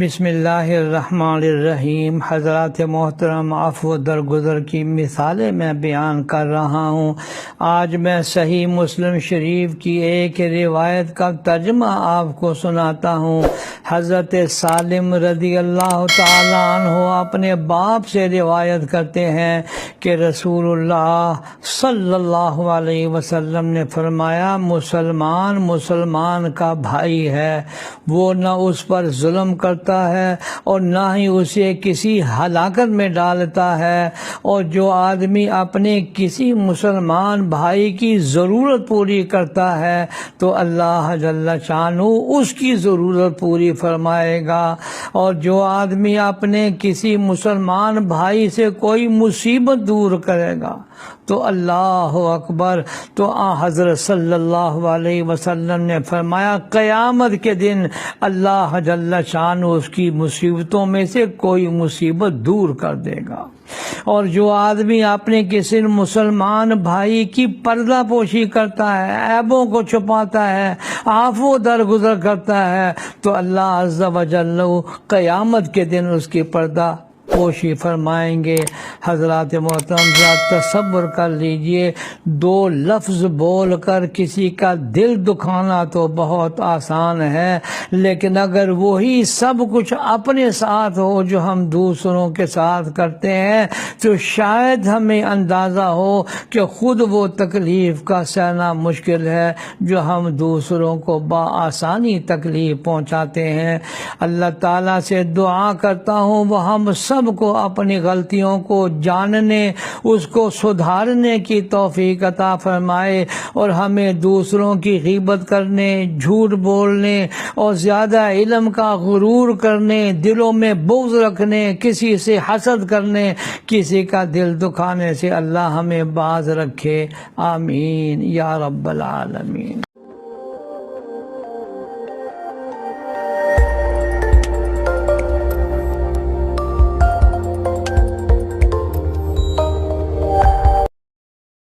بسم اللہ الرحمن الرحیم۔ حضرات محترم، عفو درگزر کی مثالیں میں بیان کر رہا ہوں۔ آج میں صحیح مسلم شریف کی ایک روایت کا ترجمہ آپ کو سناتا ہوں۔ حضرت سالم رضی اللہ تعالی عنہ اپنے باپ سے روایت کرتے ہیں کہ رسول اللہ صلی اللہ علیہ وسلم نے فرمایا، مسلمان کا بھائی ہے، وہ نہ اس پر ظلم کرتا ہے اور نہ ہی اسے کسی ہلاکت میں ڈالتا ہے، اور جو آدمی اپنے کسی مسلمان بھائی کی ضرورت پوری کرتا ہے تو اللہ جل شانہ اس کی ضرورت پوری فرمائے گا، اور جو آدمی اپنے کسی مسلمان بھائی سے کوئی مصیبت دور کرے گا تو اللہ اکبر، تو حضرت صلی اللہ علیہ وسلم نے فرمایا قیامت کے دن اللہ جل شانہ اس کی مصیبتوں میں سے کوئی مصیبت دور کر دے گا۔ اور جو آدمی اپنے کسی مسلمان بھائی کی پردہ پوشی کرتا ہے، عیبوں کو چھپاتا ہے، عفو درگزر کرتا ہے تو اللہ عز و جل قیامت کے دن اس کی پردہ پوشی فرمائیں گے۔ حضرات محترم، ذرا تصور کر لیجئے، دو لفظ بول کر کسی کا دل دکھانا تو بہت آسان ہے، لیکن اگر وہی سب کچھ اپنے ساتھ ہو جو ہم دوسروں کے ساتھ کرتے ہیں تو شاید ہمیں اندازہ ہو کہ خود وہ تکلیف کا سہنا مشکل ہے جو ہم دوسروں کو بآسانی تکلیف پہنچاتے ہیں۔ اللہ تعالیٰ سے دعا کرتا ہوں وہ ہم سب کو اپنی غلطیوں کو جاننے، اس کو سدھارنے کی توفیق عطا فرمائے، اور ہمیں دوسروں کی غیبت کرنے، جھوٹ بولنے اور زیادہ علم کا غرور کرنے، دلوں میں بغض رکھنے، کسی سے حسد کرنے، کسی کا دل دکھانے سے اللہ ہمیں باز رکھے، آمین یا رب العالمین۔